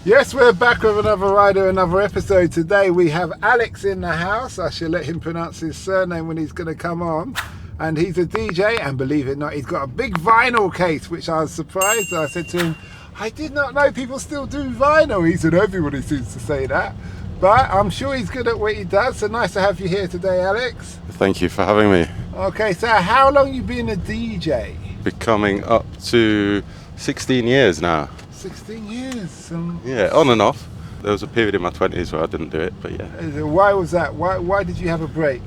Yes, we're back with another rider, another episode. Today we have Alex in the house. I shall let him pronounce his surname when he's going to come on. And he's a DJ, and believe it or not, he's got a big vinyl case, which I was surprised. I said to him, I did not know people still do vinyl. He said, everybody seems to say that. But I'm sure he's good at what he does. So nice to have you here today, Alex. Thank you for having me. Okay, so how long you been a DJ? Becoming up to 16 years now. 16 years. Yeah, on and off. There was a period in my 20s where I didn't do it, but yeah. Why was that? Why did you have a break?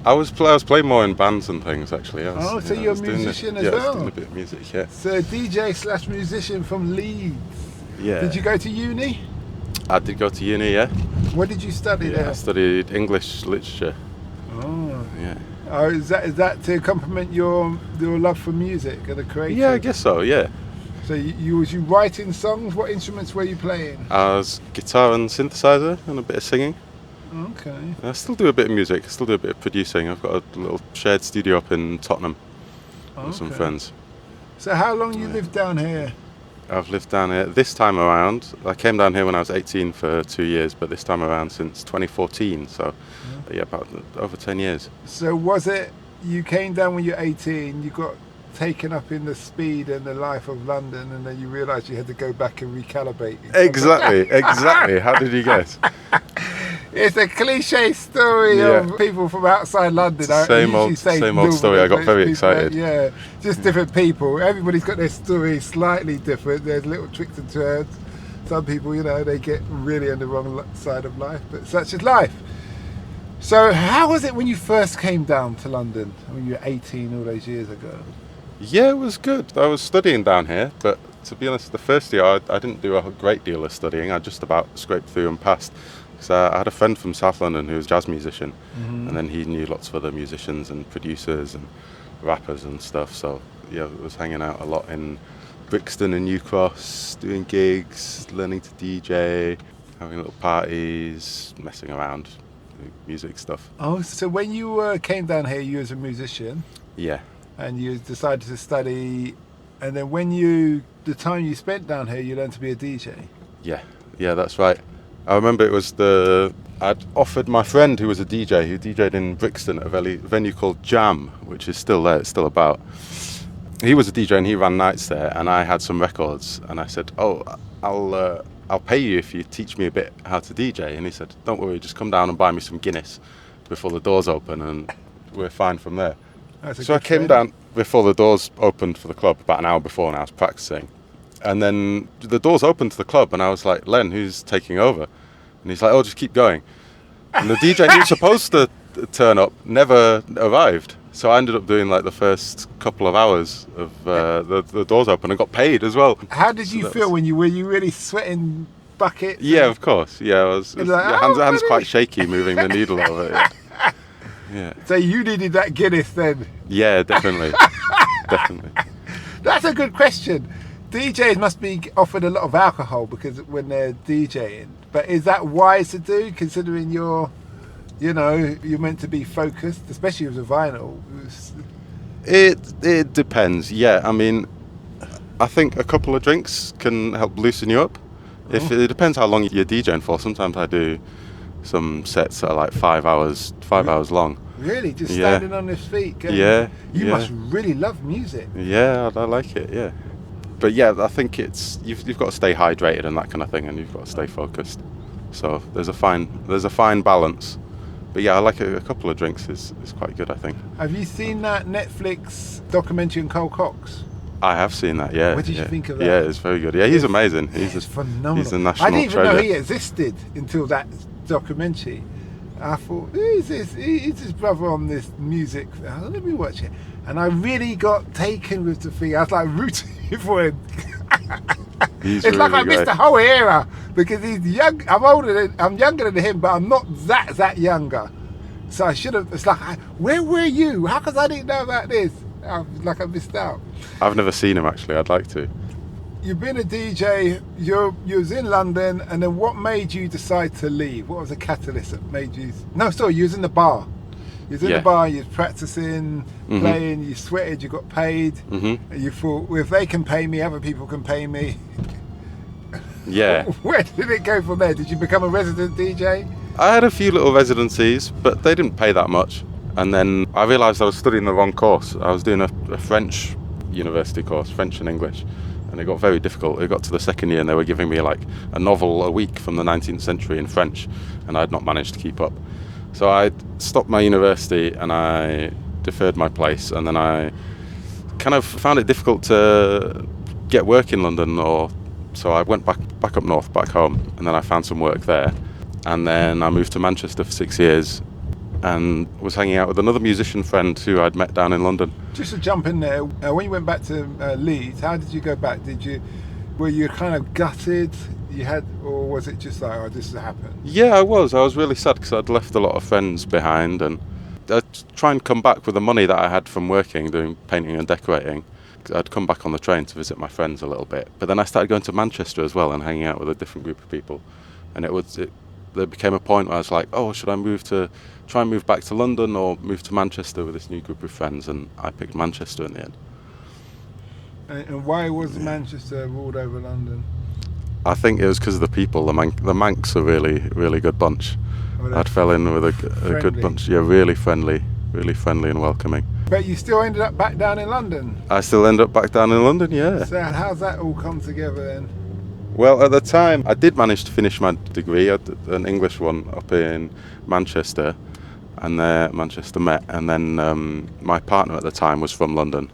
I was playing more in bands and things, actually. So you're a musician as well? Yeah, I was doing a bit of music, yeah. So DJ / musician from Leeds. Yeah. Did you go to uni? I did go to uni, yeah. What did you study there? I studied English literature. Oh. Yeah. Oh, is that to complement your love for music and the creative? Yeah, I guess so, yeah. So was you writing songs? What instruments were you playing? I was guitar and synthesizer and a bit of singing. Okay. I still do a bit of music, I still do a bit of producing. I've got a little shared studio up in Tottenham with some friends. So how long you lived down here? I've lived down here this time around. I came down here when I was 18 for 2 years, but this time around since 2014, so yeah, about over 10 years. So was it, you came down when you were 18, you got taken up in the speed and the life of London, and then you realised you had to go back and recalibrate? Exactly. How did you guess? It's a cliche story of people from outside London. Same old story. I got very excited. Just different people. Everybody's got their story slightly different. There's little tricks and turns. Some people, they get really on the wrong side of life, but such is life. So how was it when you first came down to London, when you were 18 all those years ago? Yeah, it was good. I was studying down here, but to be honest, the first year I didn't do a great deal of studying. I just about scraped through and passed. So I had a friend from South London who was a jazz musician, and then he knew lots of other musicians and producers and rappers and stuff. So yeah, I was hanging out a lot in Brixton and New Cross, doing gigs, learning to DJ, having little parties, messing around, doing music stuff. Oh, so when you came down here, you was a musician? Yeah. And you decided to study, and then the time you spent down here, you learned to be a DJ? Yeah, that's right. I remember it was I'd offered my friend who was a DJ, who DJ'd in Brixton at a venue called Jam, which is still there, it's still about. He was a DJ and he ran nights there, and I had some records, and I said, I'll pay you if you teach me a bit how to DJ. And he said, don't worry, just come down and buy me some Guinness before the doors open, and we're fine from there. So I came down before the doors opened for the club, about an hour before, and I was practicing. And then the doors opened to the club, and I was like, Len, who's taking over? And he's like, just keep going. And the DJ who was supposed to turn up never arrived. So I ended up doing like the first couple of hours of the doors open, and got paid as well. How did you feel when were you really sweating buckets? Yeah, of course. Yeah, I was hands quite shaky moving the needle over it. Yeah. So you needed that Guinness then? Yeah, definitely. Definitely. That's a good question. DJs must be offered a lot of alcohol because when they're DJing. But is that wise to do, considering you're meant to be focused, especially with a vinyl? It depends. Yeah, I mean, I think a couple of drinks can help loosen you up. It depends how long you're DJing for. Sometimes I do some sets that are like 5 hours long. Really? Just standing on his feet? You must really love music. Yeah, I like it, yeah. But yeah, I think you've got to stay hydrated and that kind of thing, and you've got to stay focused. So there's a fine balance. But yeah, I like a couple of drinks is quite good, I think. Have you seen that Netflix documentary on Cole Cox? I have seen that, yeah. What did you think of that? Yeah, it's very good. Yeah, he's amazing. He's phenomenal. He's a national I didn't even treasure. know he existed until that documentary. I thought, who's this? He's his brother on this music. Let me watch it. And I really got taken with the thing. I was like rooting for him. It's really like I missed the whole era because he's young. I'm younger than him, but I'm not that younger. So I should have. It's like, where were you? How come I didn't know about this? I missed out. I've never seen him actually. I'd like to. You've been a DJ. You was in London, and then what made you decide to leave? What was the catalyst that made you? No, sorry, you was in the bar. You was in the bar. You was practicing, playing. You sweated. You got paid. And you thought, well, if they can pay me, other people can pay me. Yeah. Where did it go from there? Did you become a resident DJ? I had a few little residencies, but they didn't pay that much. And then I realised I was studying the wrong course. I was doing a French university course, French and English, and it got very difficult. It got to the second year and they were giving me like a novel a week from the 19th century in French, and I'd not managed to keep up. So I stopped my university and I deferred my place, and then I kind of found it difficult to get work in London, so I went back up north, back home, and then I found some work there. And then I moved to Manchester for 6 years and was hanging out with another musician friend who I'd met down in London. Just to jump in there, when you went back to Leeds, how did you go back? Were you kind of gutted? Or was it just like, oh, this has happened? Yeah, I was really sad because I'd left a lot of friends behind, and I'd try and come back with the money that I had from working, doing painting and decorating. I'd come back on the train to visit my friends a little bit. But then I started going to Manchester as well and hanging out with a different group of people. And there became a point where I was like, oh, should I try and move back to London or move to Manchester with this new group of friends? And I picked Manchester in the end. And why was Manchester ruled over London? I think it was because of the people. The Mancs are really, really good bunch. I fell in with a good bunch. Yeah, really friendly and welcoming. But you still ended up back down in London? I still end up back down in London, yeah. So how's that all come together then? Well, at the time, I did manage to finish my degree. I did an English one up in Manchester, and Manchester Met. And then my partner at the time was from London.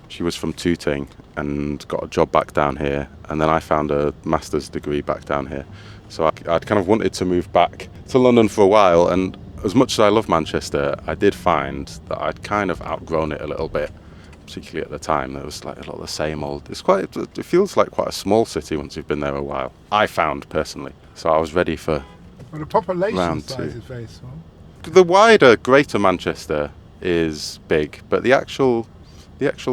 She was from Tooting and got a job back down here. And then I found a master's degree back down here. So I'd kind of wanted to move back to London for a while. And as much as I love Manchester, I did find that I'd kind of outgrown it a little bit. Particularly at the time, there was like a lot of the same old. It feels like quite a small city once you've been there a while. I found personally, so I was ready for. Well, the population round size two. is very small. The wider Greater Manchester is big, but the actual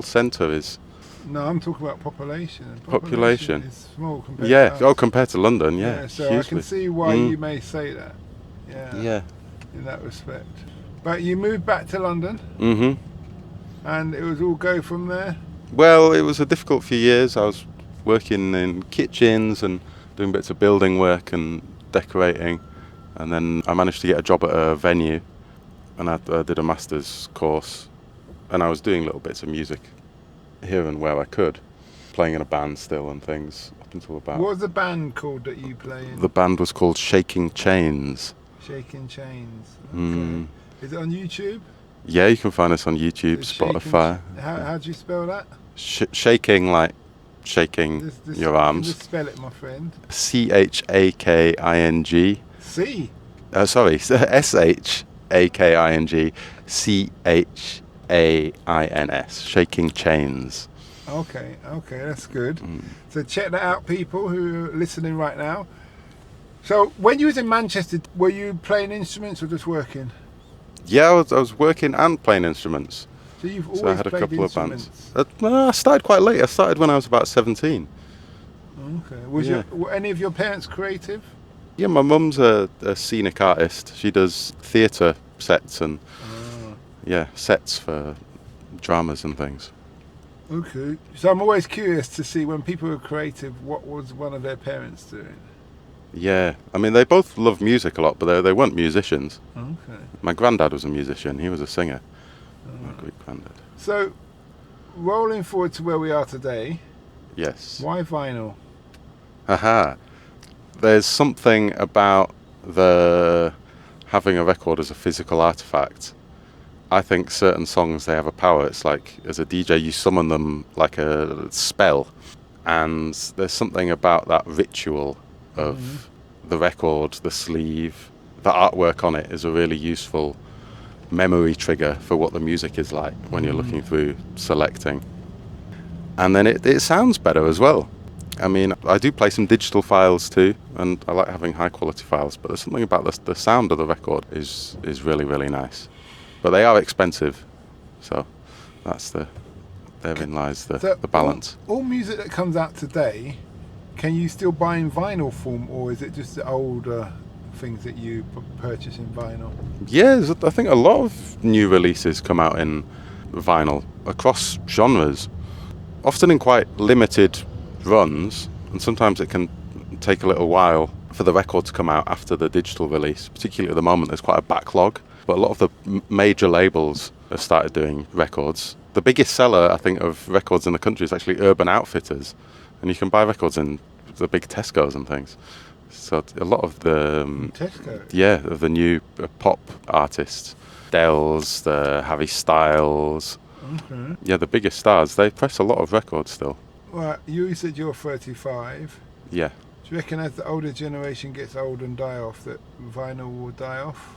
centre is. No, I'm talking about population. Population is small compared. to us. Compared to London, yeah. So hugely. I can see why you may say that. Yeah. In that respect, but you moved back to London. Mhm. And it was all go from there? Well, it was a difficult few years. I was working in kitchens and doing bits of building work and decorating. And then I managed to get a job at a venue, and I did a master's course. And I was doing little bits of music here and where I could, playing in a band still and things up until about... What was the band called that you play in? The band was called Shaking Chains. Shaking Chains. Okay. Is it on YouTube? Yeah, you can find us on YouTube, Spotify. How do you spell that? Shaking, like shaking your arms. Just spell it, my friend. Shaking. C. Sorry, Shaking. Chains. Shaking Chains. Okay, that's good. So check that out, people who are listening right now. So when you was in Manchester, were you playing instruments or just working? Yeah, I was working and playing instruments. So you've always I had a played couple of instruments? bands. I started quite late. I started when I was about 17. Okay. Were any of your parents creative? Yeah, my mum's a scenic artist. She does theatre sets and sets for dramas and things. Okay. So I'm always curious to see when people are creative, what was one of their parents doing? Yeah, I mean, they both love music a lot, but they weren't musicians. Okay. My granddad was a musician. He was a singer. My great-granddad. So, rolling forward to where we are today. Yes. Why vinyl? Haha. There's something about having a record as a physical artifact. I think certain songs, they have a power. It's like, as a DJ, you summon them like a spell. And there's something about that ritual of the record, the sleeve, the artwork on it is a really useful memory trigger for what the music is like when you're looking through selecting. And then it sounds better as well. I mean, I do play some digital files too, and I like having high quality files, but there's something about the sound of the record is really, really nice. But they are expensive, so therein lies the balance. All music that comes out today, can you still buy in vinyl form, or is it just the older things that you purchase in vinyl? Yeah, I think a lot of new releases come out in vinyl across genres, often in quite limited runs, and sometimes it can take a little while for the record to come out after the digital release. Particularly at the moment, there's quite a backlog. But a lot of the major labels have started doing records. The biggest seller, I think, of records in the country is actually Urban Outfitters. And you can buy records in the big Tesco's and things. So a lot of the... Tesco? Yeah, of the new pop artists. Dells, the Harry Styles. Okay. Yeah, the biggest stars, they press a lot of records still. Right, you said you're 35. Yeah. Do you reckon as the older generation gets old and die off, that vinyl will die off?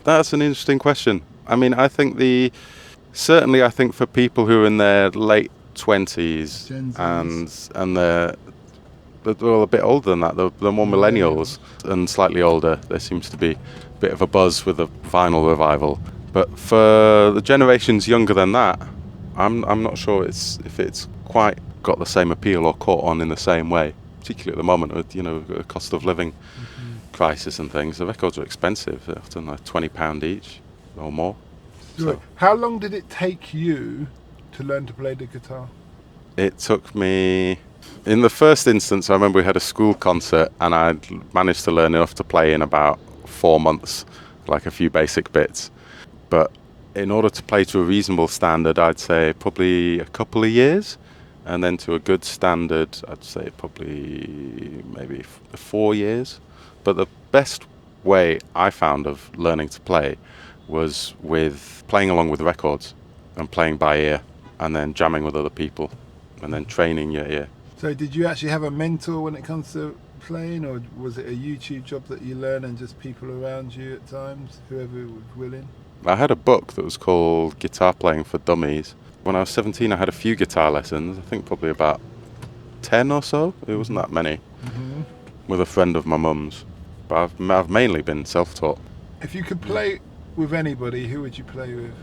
That's an interesting question. I mean, I think certainly I think for people who are in their late 20s and they're well, a bit older than that, they're more millennials and slightly older, there seems to be a bit of a buzz with the vinyl revival. But for the generations younger than that, I'm not sure if it's quite got the same appeal or caught on in the same way, particularly at the moment with, the cost of living crisis and things. The records are expensive. They're often like £20 each or more. So how long did it take you to learn to play the guitar? It took me, in the first instance, I remember we had a school concert and I'd managed to learn enough to play in about 4 months, like a few basic bits. But in order to play to a reasonable standard, I'd say probably a couple of years. And then to a good standard, I'd say probably maybe 4 years. But the best way I found of learning to play was with playing along with records and playing by ear and then jamming with other people and then training your ear. So did you actually have a mentor when it comes to playing, or was it a YouTube job that you learn and just people around you at times, whoever was willing? I had a book that was called Guitar Playing for Dummies. When I was 17, I had a few guitar lessons, I think probably about 10 or so. It wasn't that many, with a friend of my mum's. But I've mainly been self-taught. If you could play with anybody, who would you play with?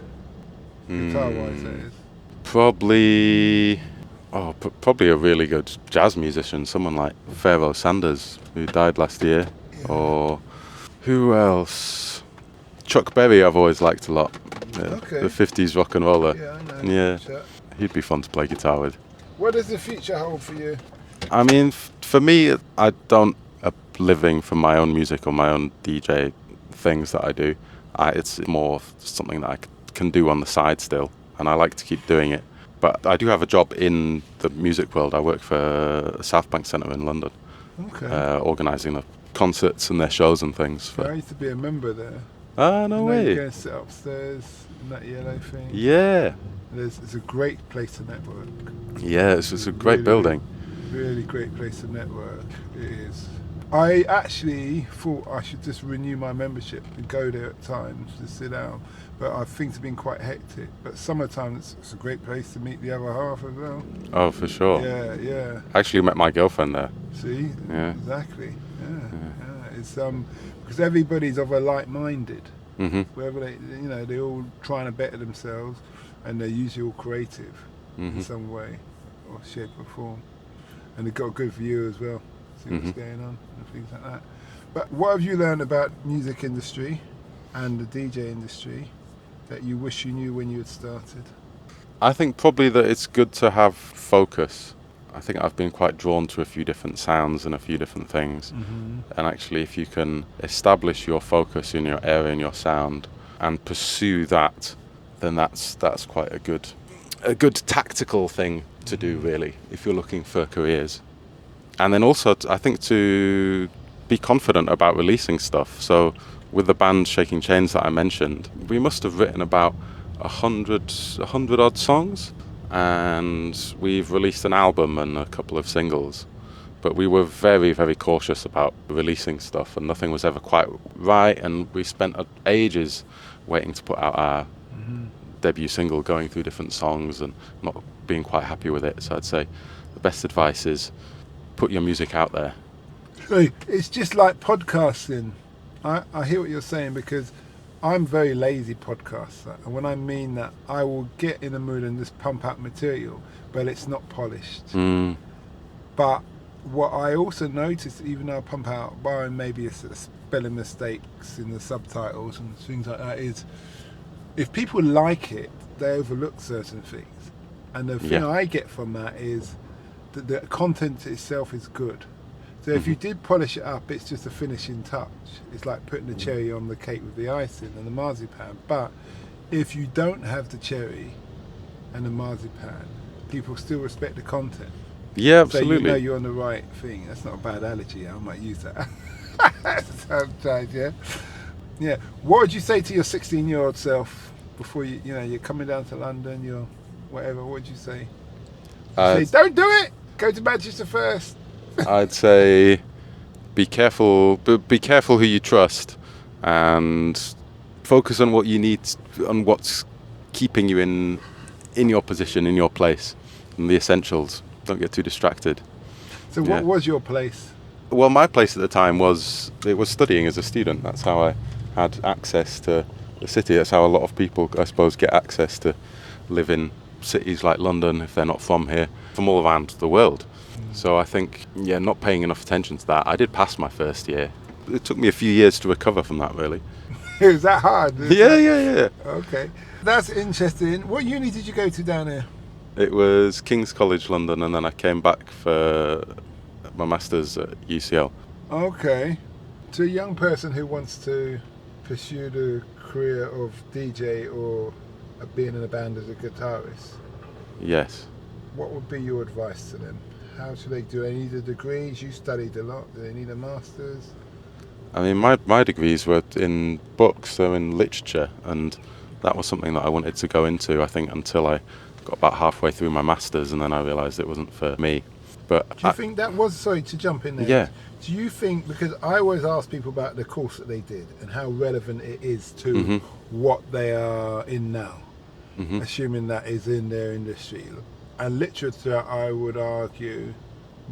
Guitar-wise, that is. Probably a really good jazz musician, someone like Pharoah Sanders, who died last year. Yeah. Or who else? Chuck Berry I've always liked a lot. Okay. The 50s rock and roller. Yeah, I know. Yeah, Chuck. he'd be fun to play guitar with. What does the future hold for you? I mean, for me, I don't living from my own music or my own DJ things that I do. It's more something that I can do on the side still, and I like to keep doing it. But I do have a job in the music world. I work for South Bank Centre in London, organising the concerts and their shows and things. I used to be a member there. Ah, no way. You go and sit upstairs in that yellow thing. Yeah. It's a great place to network. Yeah, it's a great building. Really great place to network. It is. I actually thought I should just renew my membership and go there at times to sit down, but things have been quite hectic. But summertime, it's a great place to meet the other half as well. Oh, for sure. Yeah. I actually met my girlfriend there. See? Yeah. Exactly. Yeah. It's because everybody's of a like-minded. Wherever they're all trying to better themselves, and they're usually all creative in some way or shape or form, and they've got a good view as well. See what's going on and things like that. But what have you learned about music industry and the DJ industry that you wish you knew when you had started? I think probably that it's good to have focus. I think I've been quite drawn to a few different sounds and a few different things. And actually, if you can establish your focus in your area and your sound and pursue that, then that's quite a good tactical thing to do, really, if you're looking for careers. And then also, I think, to be confident about releasing stuff. So with the band Shaking Chains that I mentioned, we must have written about 100 odd songs, and we've released an album and a couple of singles. But we were very, very cautious about releasing stuff, and nothing was ever quite right, and we spent ages waiting to put out our debut single, going through different songs and not being quite happy with it. So I'd say the best advice is put your music out there. So it's just like podcasting. I hear what you're saying, because I'm very lazy podcaster, and when I mean that, I will get in the mood and just pump out material, but it's not polished. But what I also noticed, even though I pump out barring maybe a spelling mistakes in the subtitles and things like that, is if people like it, they overlook certain things. And the thing I get from that is that the content itself is good. So if you did polish it up, it's just a finishing touch. It's like putting the cherry on the cake with the icing and the marzipan. But if you don't have the cherry and the marzipan, people still respect the content. Yeah, absolutely. So you know you're on the right thing. That's not a bad analogy. I might use that. Sometimes, yeah. Yeah. What would you say to your 16-year-old self before you're coming down to London? You're whatever. What would you say? Say, don't do it. Go to Manchester first. I'd say be careful. Be careful who you trust, and focus on what you need, on what's keeping you in your position, in your place, and the essentials. Don't get too distracted. So what was your place? Well, my place at the time was studying as a student. That's how I had access to the city. That's how a lot of people, I suppose, get access to live in cities like London if they're not from here, from all around the world. So I think, not paying enough attention to that. I did pass my first year. It took me a few years to recover from that, really. Is that hard? Yeah. Okay. That's interesting. What uni did you go to down here? It was King's College London, and then I came back for my master's at UCL. Okay. To a young person who wants to pursue the career of DJ or being in a band as a guitarist, Yes. what would be your advice to them? How should they do? They need a degrees? You studied a lot. Do they need a master's? I mean, my degrees were in books, so in literature, and that was something that I wanted to go into, I think, until I got about halfway through my master's, and then I realised it wasn't for me. But do you think that was, sorry to jump in there, yeah. Do you think, because I always ask people about the course that they did and how relevant it is to what they are in now, assuming that is in their industry, and literature, I would argue,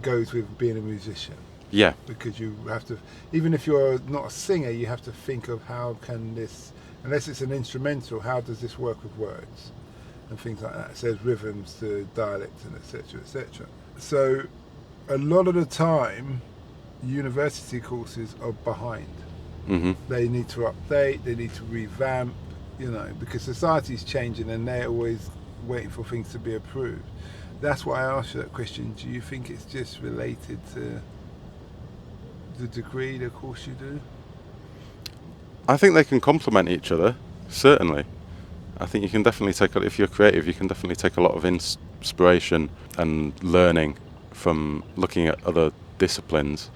goes with being a musician. Yeah. Because you have to, even if you're not a singer, you have to think of how can this, unless it's an instrumental, how does this work with words and things like that. So there's rhythms to dialects and etc, etc. So a lot of the time, university courses are behind. They need to update, they need to revamp, because society's changing and they're always waiting for things to be approved. That's why I asked you that question. Do you think it's just related to the degree, the course you do? I think they can complement each other, certainly. I think you can definitely if you're creative, you can definitely take a lot of inspiration and learning from looking at other disciplines.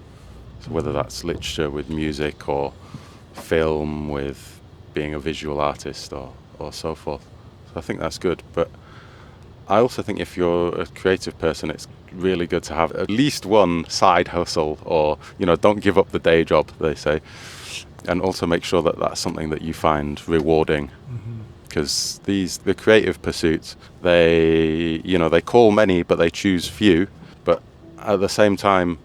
So whether that's literature with music or film with being a visual artist or so forth. So I think that's good. But I also think if you're a creative person, it's really good to have at least one side hustle, or don't give up the day job, they say, and also make sure that that's something that you find rewarding, because the creative pursuits, they call many but they choose few. But at the same time,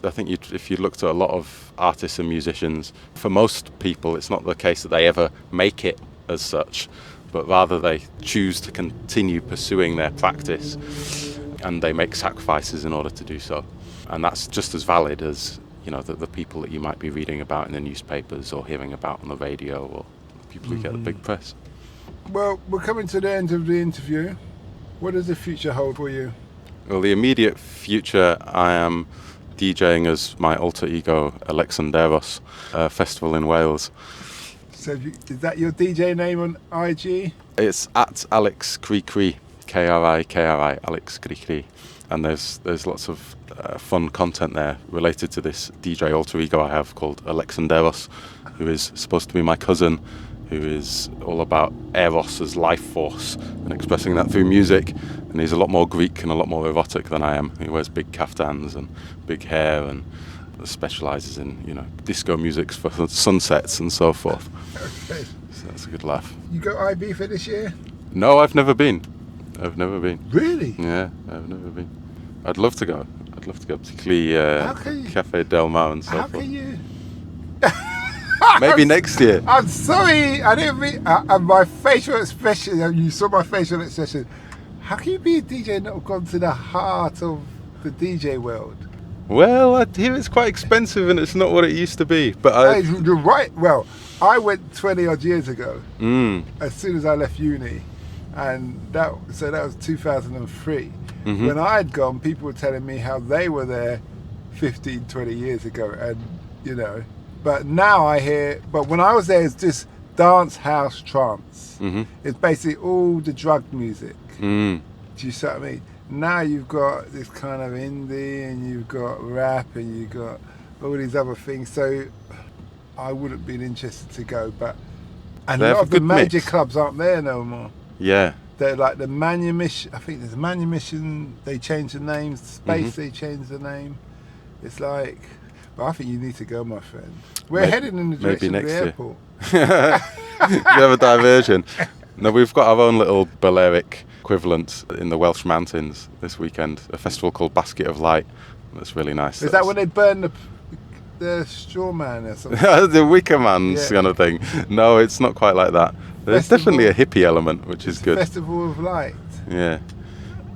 I think if you looked at a lot of artists and musicians, for most people it's not the case that they ever make it as such, but rather they choose to continue pursuing their practice, and they make sacrifices in order to do so. And that's just as valid as the people that you might be reading about in the newspapers or hearing about on the radio, or people who get the big press. Well, we're coming to the end of the interview. What does the future hold for you? Well, the immediate future, I am DJing as my alter ego, Alexanderos, festival in Wales. So is that your DJ name on IG? It's at Alex KriKri, KriKri, Alex KriKri. And there's lots of fun content there related to this DJ alter ego I have called Alexanderos, who is supposed to be my cousin, who is all about eros as life force and expressing that through music. And he's a lot more Greek and a lot more erotic than I am. He wears big kaftans and big hair and specialises in, disco music for sunsets and so forth. Okay. So that's a good laugh. You got IB for this year? No, I've never been. Really? Yeah, I've never been. I'd love to go, particularly Cafe Del Mar and so forth. How can you? Maybe next year. I'm sorry, I didn't mean. My facial expression, you saw my facial expression. How can you be a DJ and not have gone to the heart of the DJ world? Well, I hear it's quite expensive and it's not what it used to be. But you're right. Well, I went 20 odd years ago. As soon as I left uni, and that was 2003. When I had gone, people were telling me how they were there 15, 20 years ago, and but now I hear, but when I was there, it's just dance, house, trance. It's basically all the drug music. Do you see what I mean? Now you've got this kind of indie, and you've got rap, and you've got all these other things. So I wouldn't be interested to go, but a lot of the major clubs aren't there no more. Yeah. They're like the Manumission. I think there's Manumission. They changed the name. Space. They changed the name. It's like, but I think you need to go, my friend. We're heading in the direction of the airport. You have a diversion. No, we've got our own little Balearic equivalent in the Welsh mountains this weekend. A festival called Basket of Light. That's really nice. Is that when they burn the straw man or something? The Wicker Man's kind of thing. No, it's not quite like that. There's definitely a hippie element, which is good. Festival of Light. Yeah.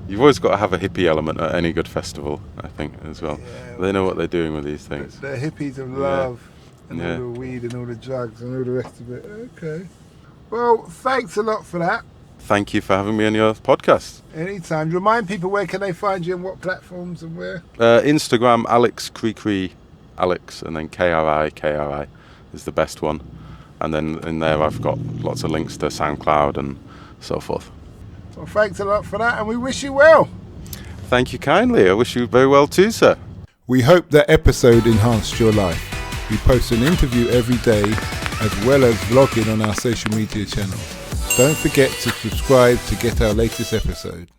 You've always got to have a hippie element at any good festival, I think, as well. Yeah, they know what they're doing with these things. The hippies of love and all the weed and all the drugs and all the rest of it. Okay. Well, thanks a lot for that. Thank you for having me on your podcast. Anytime. Remind people, where can they find you and what platforms and where? Instagram, Alex KriKri, Alex, and then KriKri is the best one. And then in there I've got lots of links to SoundCloud and so forth. Well, thanks a lot for that, and we wish you well. Thank you kindly. I wish you very well too, sir. We hope that episode enhanced your life. We post an interview every day, as well as vlogging on our social media channels. Don't forget to subscribe to get our latest episode.